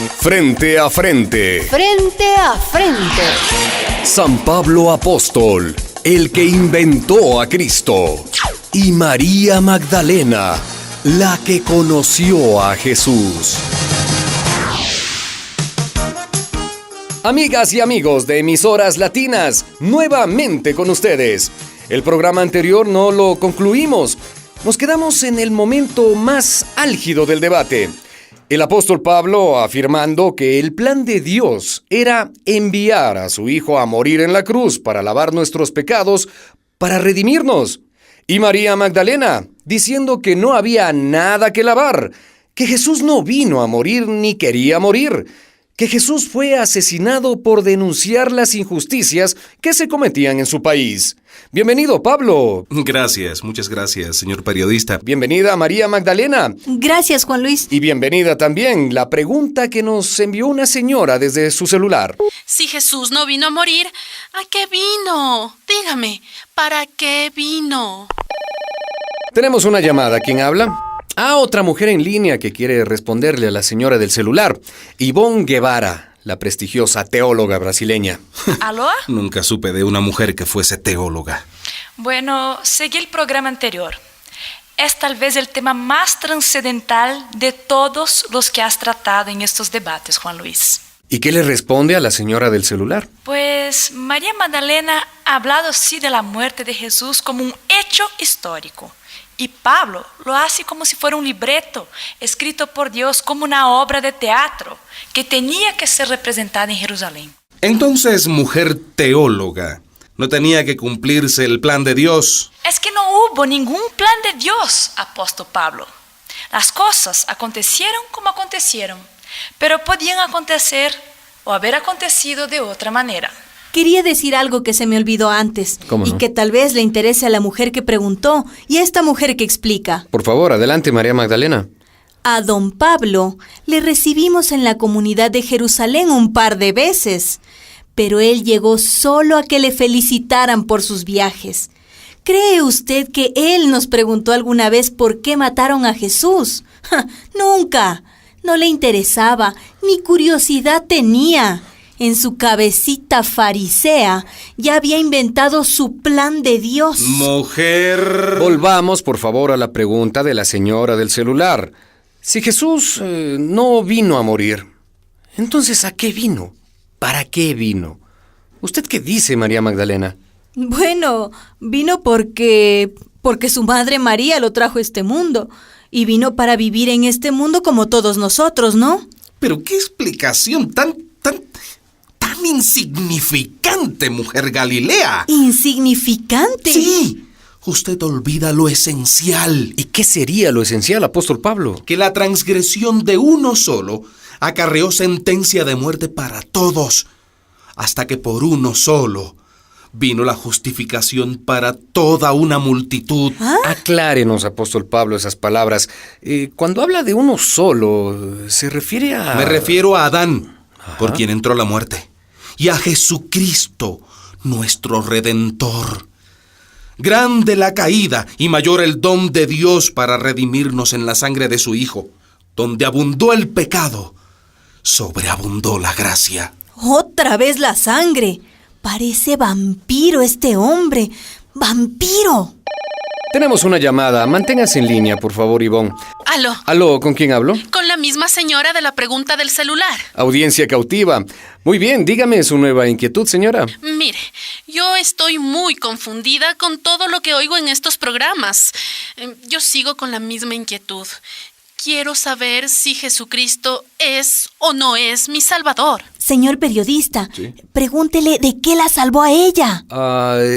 Frente a frente. Frente a frente. San Pablo Apóstol, el que inventó a Cristo. Y María Magdalena, la que conoció a Jesús. Amigas y amigos de Emisoras Latinas, nuevamente con ustedes. El programa anterior no lo concluimos. Nos quedamos en el momento más álgido del debate. El apóstol Pablo afirmando que el plan de Dios era enviar a su Hijo a morir en la cruz para lavar nuestros pecados, para redimirnos. Y María Magdalena diciendo que no había nada que lavar, que Jesús no vino a morir ni quería morir, que Jesús fue asesinado por denunciar las injusticias que se cometían en su país. Bienvenido, Pablo. Gracias, muchas gracias, señor periodista. Bienvenida, María Magdalena. Gracias, Juan Luis. Y bienvenida también la pregunta que nos envió una señora desde su celular. Si Jesús no vino a morir, ¿a qué vino? Dígame, ¿para qué vino? Tenemos una llamada. ¿Quién habla? Otra mujer en línea que quiere responderle a la señora del celular. Ivonne Guevara, la prestigiosa teóloga brasileña. ¿Aló? Nunca supe de una mujer que fuese teóloga. Bueno, seguí el programa anterior. Es tal vez el tema más trascendental de todos los que has tratado en estos debates, Juan Luis. ¿Y qué le responde a la señora del celular? Pues María Magdalena ha hablado sí de la muerte de Jesús como un hecho histórico. Y Pablo lo hace como si fuera un libreto, escrito por Dios como una obra de teatro, que tenía que ser representada en Jerusalén. Entonces, mujer teóloga, ¿no tenía que cumplirse el plan de Dios? Es que no hubo ningún plan de Dios, apóstol Pablo. Las cosas acontecieron como acontecieron, pero podían acontecer o haber acontecido de otra manera. Quería decir algo que se me olvidó antes. ¿Cómo no? Y que tal vez le interese a la mujer que preguntó y a esta mujer que explica. Por favor, adelante, María Magdalena. A don Pablo le recibimos en la comunidad de Jerusalén un par de veces, pero él llegó solo a que le felicitaran por sus viajes. ¿Cree usted que él nos preguntó alguna vez por qué mataron a Jesús? ¡Nunca! No le interesaba, ni curiosidad tenía. En su cabecita farisea ya había inventado su plan de Dios. Mujer... Volvamos, por favor, a la pregunta de la señora del celular. Si Jesús no vino a morir, entonces ¿a qué vino? ¿Para qué vino? ¿Usted qué dice, María Magdalena? Bueno, vino porque su madre María lo trajo a este mundo. Y vino para vivir en este mundo como todos nosotros, ¿no? Pero qué explicación tan insignificante, mujer Galilea. ¿Insignificante? Sí, usted olvida lo esencial. ¿Y qué sería lo esencial, apóstol Pablo? Que la transgresión de uno solo acarreó sentencia de muerte para todos, hasta que por uno solo vino la justificación para toda una multitud. Aclárenos, apóstol Pablo, esas palabras. Cuando habla de uno solo, ¿se refiere a...? Me refiero a Adán, por quien entró la muerte, y a Jesucristo, nuestro Redentor. Grande la caída y mayor el don de Dios para redimirnos en la sangre de su Hijo. Donde abundó el pecado, sobreabundó la gracia. Otra vez la sangre. Parece vampiro este hombre. ¡Vampiro! Tenemos una llamada. Manténgase en línea, por favor, Ivonne. ¿Aló? ¿Aló? ¿Con quién hablo? Con la misma señora de la pregunta del celular. Audiencia cautiva. Muy bien, dígame su nueva inquietud, señora. Mire, yo estoy muy confundida con todo lo que oigo en estos programas. Yo sigo con la misma inquietud. Quiero saber si Jesucristo es o no es mi Salvador. Señor periodista, ¿Sí? Pregúntele de qué la salvó a ella.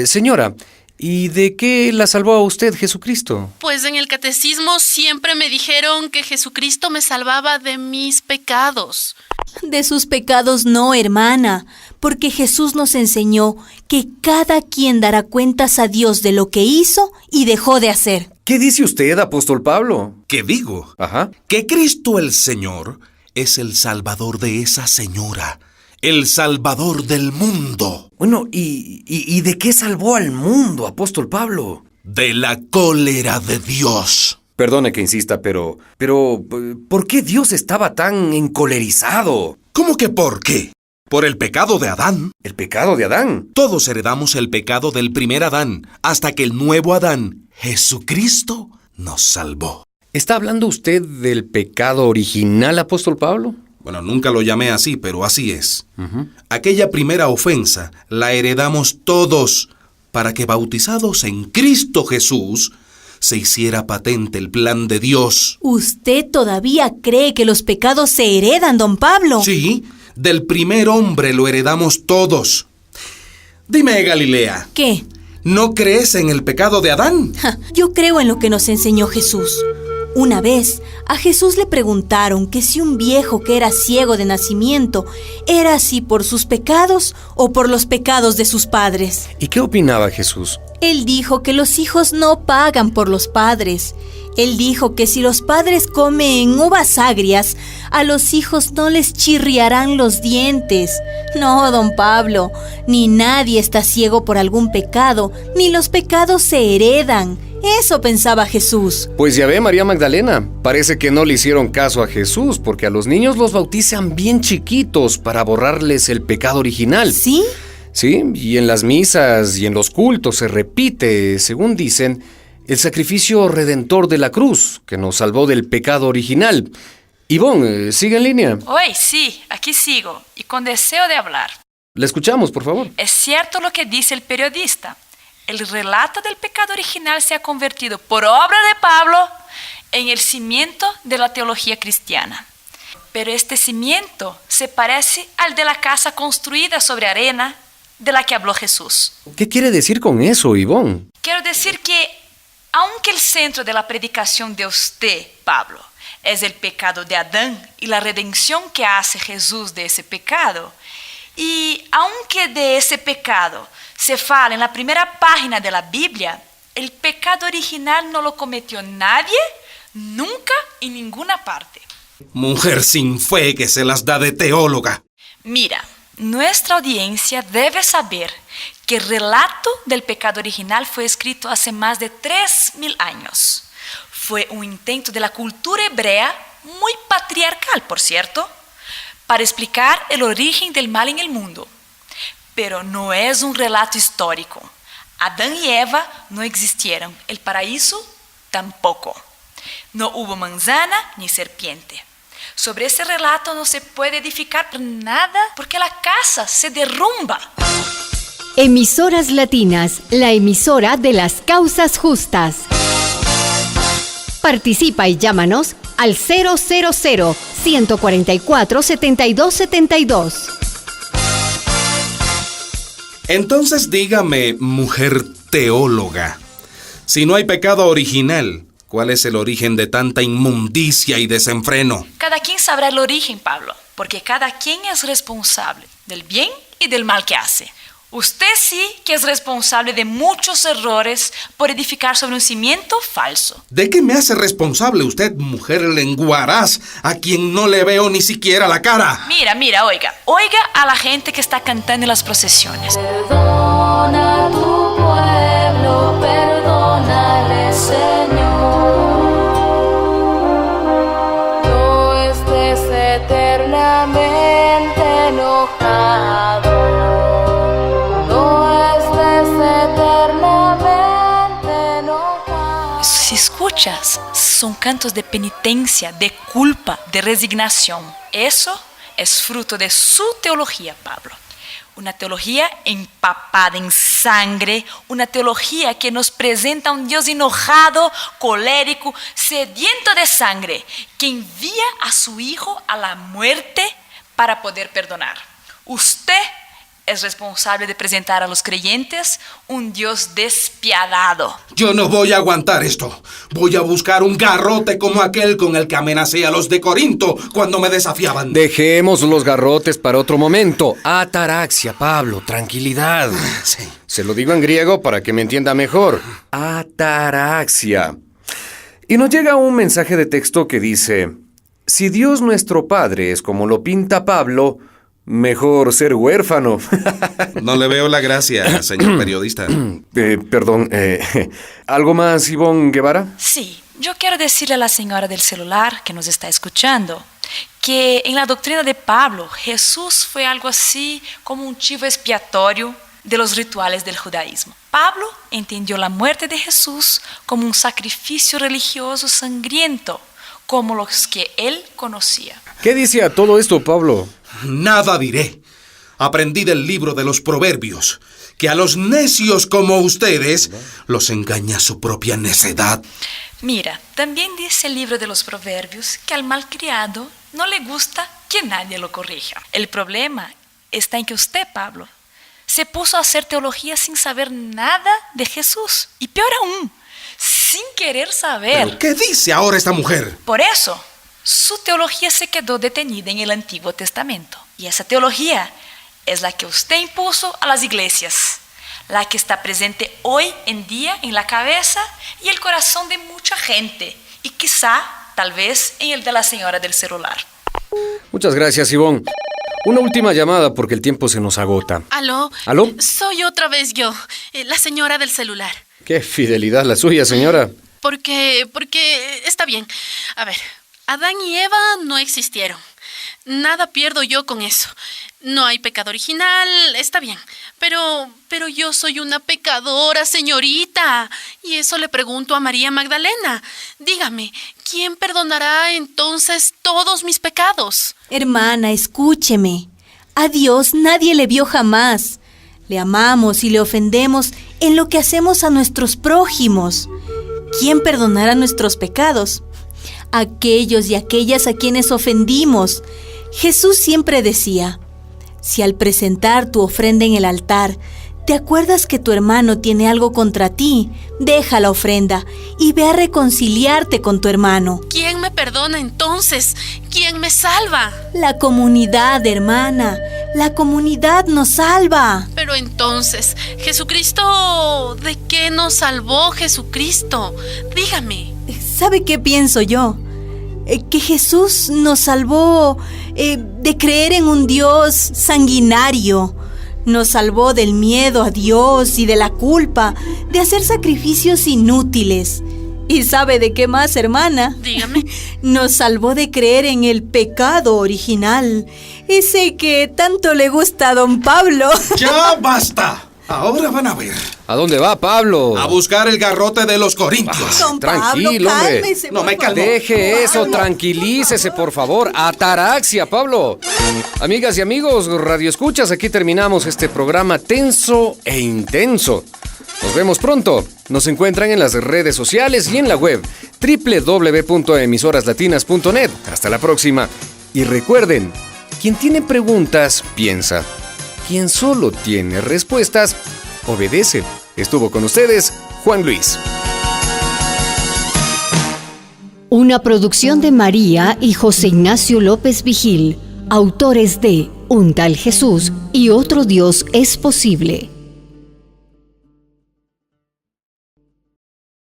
Señora, ¿y de qué la salvó a usted Jesucristo? Pues en el catecismo siempre me dijeron que Jesucristo me salvaba de mis pecados. De sus pecados no, hermana, porque Jesús nos enseñó que cada quien dará cuentas a Dios de lo que hizo y dejó de hacer. ¿Qué dice usted, apóstol Pablo? ¿Qué digo? Ajá. Que Cristo el Señor es el Salvador de esa señora, el Salvador del mundo. Bueno, ¿y de qué salvó al mundo, apóstol Pablo? De la cólera de Dios. Perdone que insista, pero, ¿por qué Dios estaba tan encolerizado? ¿Cómo que por qué? Por el pecado de Adán. ¿El pecado de Adán? Todos heredamos el pecado del primer Adán, hasta que el nuevo Adán, Jesucristo, nos salvó. ¿Está hablando usted del pecado original, apóstol Pablo? Bueno, nunca lo llamé así, pero así es. Aquella primera ofensa la heredamos todos, para que bautizados en Cristo Jesús, se hiciera patente el plan de Dios. ¿Usted todavía cree que los pecados se heredan, don Pablo? Sí, del primer hombre lo heredamos todos. Dime, Galilea. ¿Qué? ¿No crees en el pecado de Adán? Yo creo en lo que nos enseñó Jesús. Una vez, a Jesús le preguntaron que si un viejo que era ciego de nacimiento era así por sus pecados o por los pecados de sus padres. ¿Y qué opinaba Jesús? Él dijo que los hijos no pagan por los padres. Él dijo que si los padres comen uvas agrias, a los hijos no les chirriarán los dientes. No, don Pablo, ni nadie está ciego por algún pecado, ni los pecados se heredan. Eso pensaba Jesús. Pues ya ve, María Magdalena, parece que no le hicieron caso a Jesús, porque a los niños los bautizan bien chiquitos para borrarles el pecado original. ¿Sí? Sí, y en las misas y en los cultos se repite, según dicen, el sacrificio redentor de la cruz, que nos salvó del pecado original. Ivonne, ¿sigue en línea? Oi, sí, aquí sigo, y con deseo de hablar. La escuchamos, por favor. Es cierto lo que dice el periodista. El relato del pecado original se ha convertido, por obra de Pablo, en el cimiento de la teología cristiana. Pero este cimiento se parece al de la casa construida sobre arena de la que habló Jesús. ¿Qué quiere decir con eso, Ivonne? Quiero decir que, aunque el centro de la predicación de usted, Pablo, es el pecado de Adán y la redención que hace Jesús de ese pecado, y aunque de ese pecado se fala en la primera página de la Biblia, el pecado original no lo cometió nadie, nunca, en ninguna parte. Mujer sin fe que se las da de teóloga. Mira, nuestra audiencia debe saber que el relato del pecado original fue escrito hace más de 3.000 años. Fue un intento de la cultura hebrea, muy patriarcal, por cierto, para explicar el origen del mal en el mundo. Pero no es un relato histórico. Adán y Eva no existieron, el paraíso tampoco. No hubo manzana ni serpiente. Sobre ese relato no se puede edificar nada porque la casa se derrumba. Emisoras Latinas, la emisora de las causas justas. Participa y llámanos al 000-144-7272. Entonces dígame, mujer teóloga, si no hay pecado original, ¿cuál es el origen de tanta inmundicia y desenfreno? Cada quien sabrá el origen, Pablo, porque cada quien es responsable del bien y del mal que hace. Usted sí que es responsable de muchos errores por edificar sobre un cimiento falso. ¿De qué me hace responsable usted, mujer lenguaraz, a quien no le veo ni siquiera la cara? Mira, oiga a la gente que está cantando en las procesiones. Perdona a tu pueblo, perdónale, Señor. No estés eternamente enojado. Si escuchas, son cantos de penitencia, de culpa, de resignación. Eso es fruto de su teología, Pablo. Una teología empapada en sangre, una teología que nos presenta a un Dios enojado, colérico, sediento de sangre, que envía a su Hijo a la muerte para poder perdonar. Usted es responsable de presentar a los creyentes un Dios despiadado. Yo no voy a aguantar esto. Voy a buscar un garrote como aquel con el que amenacé a los de Corinto cuando me desafiaban. Dejemos los garrotes para otro momento. Ataraxia, Pablo, tranquilidad. Sí. Se lo digo en griego para que me entienda mejor. Ataraxia. Y nos llega un mensaje de texto que dice: si Dios nuestro Padre es como lo pinta Pablo, mejor ser huérfano. No le veo la gracia, señor periodista. Perdón, ¿algo más, Ivonne Guevara? Sí, Yo quiero decirle a la señora del celular que nos está escuchando que en la doctrina de Pablo, Jesús fue algo así como un chivo expiatorio de los rituales del judaísmo. Pablo entendió la muerte de Jesús como un sacrificio religioso sangriento, como los que él conocía. ¿Qué dice a todo esto, Pablo? Nada diré. Aprendí del libro de los Proverbios que a los necios como ustedes los engaña su propia necedad. Mira, también dice el libro de los Proverbios que al malcriado no le gusta que nadie lo corrija. El problema está en que usted, Pablo, se puso a hacer teología sin saber nada de Jesús. Y peor aún, sin querer saber. ¿Pero qué dice ahora esta mujer? Por eso, su teología se quedó detenida en el Antiguo Testamento. Y esa teología es la que usted impuso a las iglesias, la que está presente hoy en día en la cabeza y el corazón de mucha gente, y quizá, tal vez, en el de la señora del celular. Muchas gracias, Ivonne. Una última llamada porque el tiempo se nos agota. ¿Aló? ¿Aló? Soy otra vez yo, la señora del celular. Qué fidelidad la suya, señora. Porque está bien. A ver, Adán y Eva no existieron. Nada pierdo yo con eso. No hay pecado original, está bien. Pero yo soy una pecadora, señorita. Y eso le pregunto a María Magdalena. Dígame, ¿quién perdonará entonces todos mis pecados? Hermana, escúcheme. A Dios nadie le vio jamás. Le amamos y le ofendemos en lo que hacemos a nuestros prójimos. ¿Quién perdonará nuestros pecados? Aquellos y aquellas a quienes ofendimos. Jesús siempre decía: si al presentar tu ofrenda en el altar, te acuerdas que tu hermano tiene algo contra ti, deja la ofrenda y ve a reconciliarte con tu hermano. ¿Quién me perdona entonces? ¿Quién me salva? La comunidad, hermana, la comunidad nos salva. Pero entonces, Jesucristo, ¿de qué nos salvó Jesucristo? Dígame. ¿Sabe qué pienso yo? Que Jesús nos salvó de creer en un Dios sanguinario. Nos salvó del miedo a Dios y de la culpa, de hacer sacrificios inútiles. ¿Y sabe de qué más, hermana? Dígame. Nos salvó de creer en el pecado original, ese que tanto le gusta a don Pablo. ¡Ya basta! Ahora van a ver. ¿A dónde va, Pablo? A buscar el garrote de los corintios. Don Tranquilo, Pablo, hombre. cálmese, No por me favor. calmo. Deje eso, tranquilícese, por favor. Ataraxia, Pablo. Amigas y amigos, radioescuchas, aquí terminamos este programa tenso e intenso. Nos vemos pronto. Nos encuentran en las redes sociales y en la web www.emisoraslatinas.net. Hasta la próxima. Y recuerden, quien tiene preguntas, piensa. Quien solo tiene respuestas, obedece. Estuvo con ustedes Juan Luis. Una producción de María y José Ignacio López Vigil, autores de Un tal Jesús y otro Dios es posible.